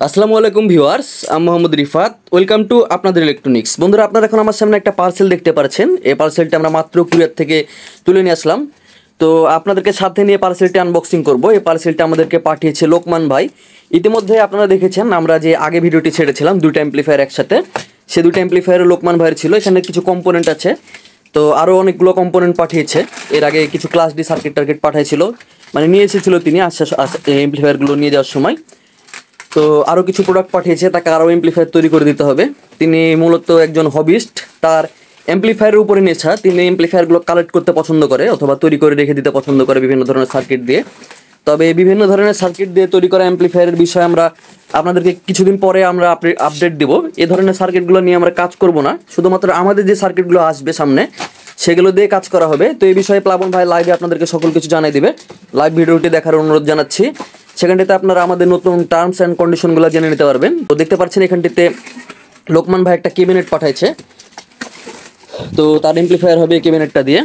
আসসালামু আলাইকুম ভিউয়ার্স, আমি মোহাম্মদ রিফাত। ওয়েলকাম টু আপনাদের ইলেকট্রনিক্স। বন্ধুরা, আপনারা এখন আমার সামনে একটা পার্সেল দেখতে পাচ্ছেন। এই পার্সেলটা আমরা মাত্র কুরিয়ার থেকে তুলে নিয়ে আসলাম। তো আপনাদেরকে সাথে নিয়ে পার্সেলটি আনবক্সিং করব। এই পার্সেলটা আমাদেরকে পাঠিয়েছে লোকমান ভাই। ইতিমধ্যে আপনারা দেখেছেন আমরা যে আগে ভিডিওটি ছেড়েছিলাম দুইটা অ্যাম্প্লিফায়ার একসাথে, সে দুইটা অ্যাম্প্লিফায়ার লোকমান ভাইয়ের ছিল। এখানে কিছু কম্পোনেন্ট আছে, তো আরও অনেকগুলো কম্পোনেন্ট পাঠিয়েছে। এর আগে কিছু ক্লাস ডি সার্কিট টার্কিট পাঠিয়েছিল, মানে নিয়ে এসেছিলো তিনি অ্যাম্প্লিফায়ারগুলো নিয়ে যাওয়ার সময়। তো আরও কিছু প্রোডাক্ট পাঠিয়েছে, তাকে আরও অ্যাম্প্লিফায়ার তৈরি করে দিতে হবে। তিনি মূলত একজন হবিস্ট, তার অ্যাম্প্লিফায়ারের উপরে নেশা। তিনি অ্যাম্প্লিফায়ারগুলো কালেক্ট করতে পছন্দ করে অথবা তৈরি করে রেখে দিতে পছন্দ করে বিভিন্ন ধরনের সার্কিট দিয়ে। তবে বিভিন্ন ধরনের সার্কিট দিয়ে তৈরি করা অ্যাম্প্লিফায়ারের বিষয়ে আমরা আপনাদেরকে কিছুদিন পরে আমরা আপডেট দেব। এই ধরনের সার্কিটগুলো নিয়ে আমরা কাজ করব না, শুধুমাত্র আমাদের যে সার্কিটগুলো আসবে সামনে সেগুলো দিয়ে কাজ করা হবে। তো এই বিষয়ে প্লাবন ভাই লাইভে আপনাদেরকে সকল কিছু জানাই দিবে। লাইভ ভিডিওটি দেখার অনুরোধ জানাচ্ছি। সেখানটিতে আপনারা আমাদের নতুন টার্মস অ্যান্ড কন্ডিশনগুলো জেনে নিতে পারবেন। তো দেখতে পাচ্ছেন এখানটিতে লোকমান ভাই একটা ক্যাবিনেট পাঠাইছে। তো তার অ্যাম্প্লিফায়ার হবে ক্যাবিনেটটা দিয়ে।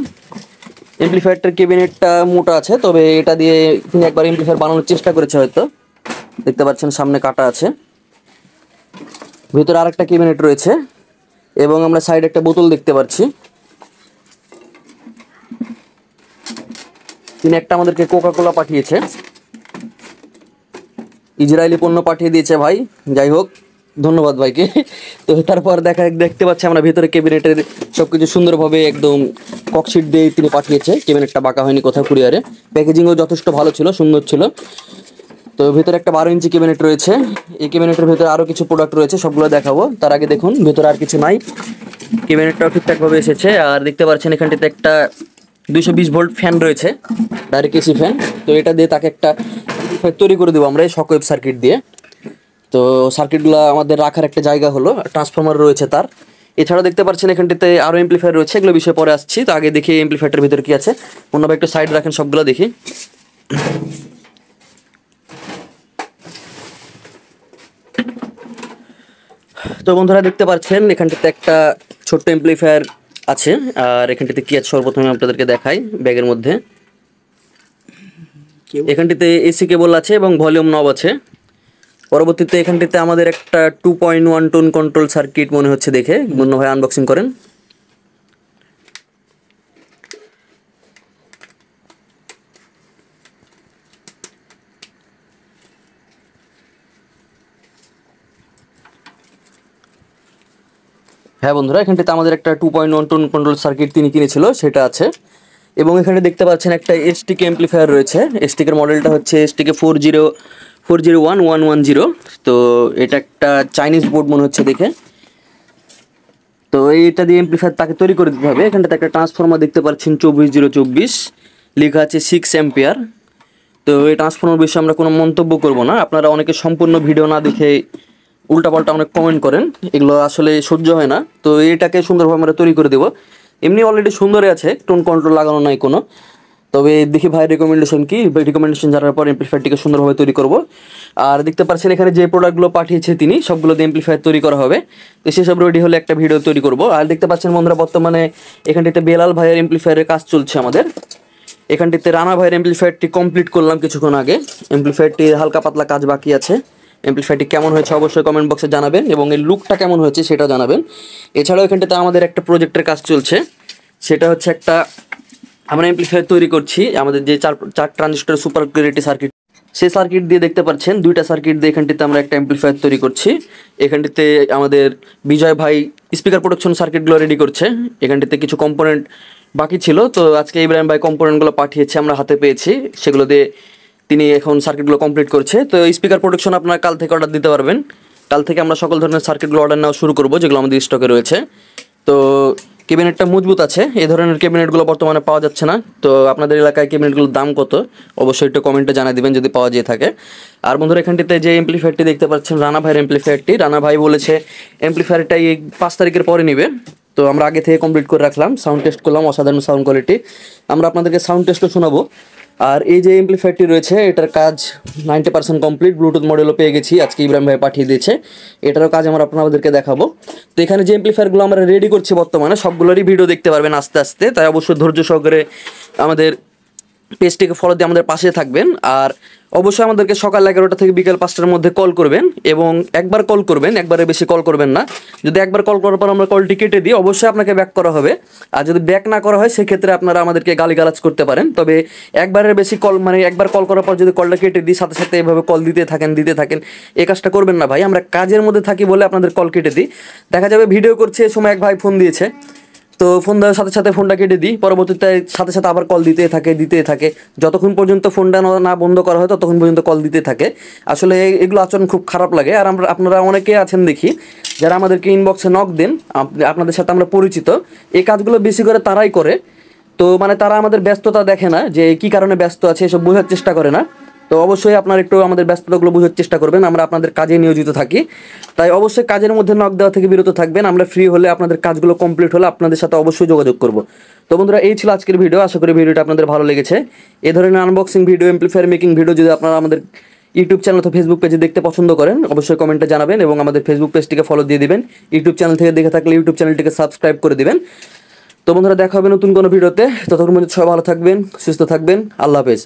অ্যাম্প্লিফায়ারটার ক্যাবিনেটটা মোটা আছে, তবে এটা দিয়ে তিনি একবার অ্যাম্প্লিফায়ার বানানোর চেষ্টা করেছে হয়তো। দেখতে পাচ্ছেন সামনে কাটা আছে, ভিতরে আরেকটা ক্যাবিনেট রয়েছে এবং আমরা সাইডে একটা বোতল দেখতে পাচ্ছি। তিনি একটা আমাদেরকে কোকা কোলা পাঠিয়েছে, ইসরায়েলি পণ্য পাঠিয়ে দিয়েছে ভাই। যাই হোক, ধন্যবাদ ভাইকে। তো তারপর দেখতে পাচ্ছি আমরা ভিতরে ক্যাবিনেটের সব কিছু সুন্দরভাবে একদম ককশিট দিয়ে তিনি পাঠিয়েছে। ক্যাবিনেটটা বাঁকা হয়নি কোথাও, কুরিয়ারে প্যাকেজিংও যথেষ্ট ভালো ছিল, সুন্দর ছিল। তো ভিতরে একটা 12 ইঞ্চি ক্যাবিনেট রয়েছে। এই ক্যাবিনেটের ভিতরে আরও কিছু প্রোডাক্ট রয়েছে, সবগুলো দেখাবো। তার আগে দেখুন ভিতরে আর কিছু নাই, ক্যাবিনেটটাও ঠিকঠাকভাবে এসেছে। আর দেখতে পাচ্ছেন এখানটিতে একটা 220 ভোল্ট ফ্যান রয়েছে, ডাইরেক্ট এসি ফ্যান। তো এটা দিয়ে তাকে একটা তৈরি করে দেবো আমরা এই শকওয়েভ সার্কিট দিয়ে। তো সার্কিটগুলো আমাদের রাখার একটা জায়গা হলো, ট্রান্সফরমার রয়েছে তার। এছাড়াও দেখতে পাচ্ছেন এখানটিতে আরও অ্যাম্প্লিফায়ার রয়েছে, এগুলো বিষয়ে পরে আসছি। তো আগে দেখি অ্যাম্প্লিফায়ারটার ভিতরে কী আছে। অন্যভাবে একটু সাইড রাখেন, সবগুলো দেখি। তো বন্ধুরা দেখতে পাচ্ছেন এখানটিতে একটা ছোট্ট অ্যাম্প্লিফায়ার আছে। আর এখানটিতে কী আছে সর্বপ্রথমে আপনাদেরকে দেখাই। ব্যাগের মধ্যে এখানটিতে এসি কেবল আছে এবং ভলিউম নব আছে। পরবর্তীতে এখানটিতে আমাদের একটা 2.1 টোন কন্ট্রোল সার্কিট মনে হচ্ছে দেখে। মনে হয় আনবক্সিং করেন। হ্যাঁ বন্ধুরা, এখানটিতে আমাদের একটা 2.1 টোন কন্ট্রোল সার্কিট তিনি কিনেছিল, সেটা আছে। এবং এখানে দেখতে পাচ্ছেন একটা এসটিকে অ্যাম্প্লিফায়ার রয়েছে। এসটিকের মডেলটা হচ্ছে এসটিকে 404110। তো এটা একটা চাইনিজ বোর্ড মনে হচ্ছে দেখে। তো এইটা দিয়ে অ্যাম্প্লিফায়ার তাকে তৈরি করে দিতে হবে। এখানটাতে একটা ট্রান্সফর্মার দেখতে পাচ্ছেন 24024, লেখা আছে 6 অ্যাম্পিয়ার। তো এই ট্রান্সফর্মার বিষয়ে আমরা কোনো মন্তব্য করব না। আপনারা অনেকে সম্পূর্ণ ভিডিও না দেখে উল্টাপাল্টা অনেক কমেন্ট করেন, এগুলো আসলে সহ্য হয় না। তো এটাকে সুন্দরভাবে আমরা তৈরি করে দেবো। এমনি অলরেডি সুন্দরই আছে, টোন কন্ট্রোল লাগানো নাই কোনো। তবে দেখি ভাইয়ের রেকমেন্ডেশন কি, রেকমেন্ডেশন জানার পর অ্যাম্প্লিফায়ারটিকে সুন্দরভাবে তৈরি করব। আর দেখতে পাচ্ছেন এখানে যে প্রোডাক্টগুলো পাঠিয়েছে তিনি, সবগুলো দিয়ে অ্যাম্প্লিফায়ার তৈরি করা হবে। তো সেসব রেডি হলে একটা ভিডিও তৈরি করব। আর দেখতে পাচ্ছেন বন্ধুরা, বর্তমানে এখানটিতে বেলাল ভাইয়ের অ্যাম্প্লিফায়ারের কাজ চলছে আমাদের। এখানটিতে রানা ভাইয়ের অ্যাম্প্লিফায়ারটি কমপ্লিট করলাম কিছুক্ষণ আগে। অ্যাম্প্লিফায়ারটি হালকা পাতলা কাজ বাকি আছে। অ্যাম্প্লিফায়ারটি কেমন হয়েছে অবশ্যই কমেন্ট বক্সে জানাবেন, এবং এর লুকটা কেমন হয়েছে সেটা জানাবেন। এছাড়াও এখানটাতে আমাদের একটা প্রজেক্টের কাজ চলছে, সেটা হচ্ছে একটা আমরা অ্যাম্প্লিফায়ার তৈরি করছি আমাদের যে চার ট্রানজিস্টর সুপার ক্লিয়ারিটি সার্কিট, সেই সার্কিট দিয়ে দেখতে পাচ্ছেন দুইটা সার্কিট দিয়ে এখানটিতে আমরা একটা অ্যাম্প্লিফায়ার তৈরি করছি। এখানটিতে আমাদের বিজয় ভাই স্পিকার প্রোডাকশন সার্কিটগুলো রেডি করছে। এখানটিতে কিছু কম্পোনেন্ট বাকি ছিল, তো আজকে ইব্রাহিম ভাই কম্পোনেন্টগুলো পাঠিয়েছে, আমরা হাতে পেয়েছি। সেগুলো দিয়ে তিনি এখন সার্কিটগুলো কমপ্লিট করছে। তো স্পিকার প্রোডাকশন আপনারা কাল থেকে অর্ডার দিতে পারবেন। কাল থেকে আমরা সকল ধরনের সার্কিটগুলো অর্ডার নেওয়া শুরু করবো, যেগুলো আমাদের স্টকে রয়েছে। তো ক্যাবিনেটটা মজবুত আছে, এই ধরনের ক্যাবিনেটগুলো বর্তমানে পাওয়া যাচ্ছে না। তো আপনাদের এলাকায় ক্যাবিনেটগুলোর দাম কত অবশ্যই একটু কমেন্টে জানিয়ে দেবেন যদি পাওয়া যেয়ে থাকে। আর বন্ধুরা, এখানটিতে যে অ্যাম্প্লিফায়ারটি দেখতে পাচ্ছেন রানা ভাইয়ের অ্যাম্প্লিফায়ারটি, রানা ভাই বলেছে অ্যাম্প্লিফায়ারটা এই 5 তারিখের পরে নেবে। তো আমরা আগে থেকে কমপ্লিট করে রাখলাম, সাউন্ড টেস্ট করলাম, অসাধারণ সাউন্ড কোয়ালিটি। আমরা আপনাদেরকে সাউন্ড টেস্টও শোনাবো। আর এই যে অ্যাম্প্লিফায়ারটি রয়েছে এটার কাজ 90% কমপ্লিট, ব্লুটুথ মডেলও পেয়ে গেছি, আজকে ইব্রাহিম ভাই পাঠিয়ে দিয়েছে। এটারও কাজ আমরা আপনাদেরকে দেখাবো। তো এখানে যে অ্যাম্প্লিফায়ারগুলো আমরা রেডি করছি বর্তমানে, সবগুলোরই ভিডিও দেখতে পারবেন আস্তে আস্তে, তাই অবশ্যই ধৈর্য সহকারে আমাদের পেজটিকে ফলো দিয়ে আমাদের পাশে থাকবেন। আর অবশ্যই আমাদেরকে সকাল 11টা থেকে বিকেল 5টার মধ্যে কল করবেন, এবং একবার কল করবেন, একবারে বেশি কল করবেন না। যদি একবার কল করার পর আমরা কলটি কেটে দিই, অবশ্যই আপনাকে ব্যাক করা হবে। আর যদি ব্যাক না করা হয় সেক্ষেত্রে আপনারা আমাদেরকে গালিগালাজ করতে পারেন। তবে একবারের বেশি কল, মানে একবার কল করার পর যদি কলটা কেটে দিই, সাথে সাথে এভাবে কল দিতে থাকেন, এই কাজটা করবেন না ভাই। আমরা কাজের মধ্যে থাকি বলে আপনাদের কল কেটে দিই। দেখা যাবে ভিডিও করছে এই সময় এক ভাই ফোন দিয়েছে, তো ফোন দেওয়ার সাথে সাথে ফোনটা কেটে দিই, পরবর্তীতে সাথে সাথে আবার কল দিতে থাকে যতক্ষণ পর্যন্ত ফোনটা না বন্ধ করা হয় ততক্ষণ পর্যন্ত কল দিতে থাকে। আসলে এগুলো আচরণ খুব খারাপ লাগে। আর আপনারা অনেকে আছেন দেখি যারা আমাদেরকে ইনবক্সে নক দেন, আপনাদের সাথে আমরা পরিচিত, এই কাজগুলো বেশি করে তারাই করে। তো মানে তারা আমাদের ব্যস্ততা দেখে না, যে কী কারণে ব্যস্ত আছে এসব বোঝার চেষ্টা করে না। তো অবশ্যই আপনারা একটু আমাদের ব্যস্ততাগুলো বোঝার চেষ্টা করবেন, আমরা আপনাদের কাজে নিয়োজিত থাকি। তাই অবশ্যই কাজের মধ্যে নক দেওয়া থেকে বিরত থাকবেন। আমরা ফ্রি হলে, আপনাদের কাজগুলো কমপ্লিট হলে আপনাদের সাথে অবশ্যই যোগাযোগ করব। তো বন্ধুরা, এই ছিল আজকের ভিডিও। আশা করি ভিডিওটা আপনাদের ভালো লেগেছে। এই ধরনের unboxing video, amplifier making video যদি আপনারা আমাদের ইউটিউব চ্যানেল অথবা ফেসবুক পেজে দেখতে পছন্দ করেন, অবশ্যই কমেন্টে জানাবেন, এবং আমাদের ফেসবুক পেজটিকে ফলো দিয়ে দিবেন। ইউটিউব চ্যানেল থেকে দেখে থাকলে ইউটিউব চ্যানেলটিকে সাবস্ক্রাইব করে দিবেন। তো বন্ধুরা, দেখা হবে নতুন কোনো ভিডিওতে। ততক্ষণ পর্যন্ত সবাই ভালো থাকবেন, সুস্থ থাকবেন। আল্লাহ হাফেজ।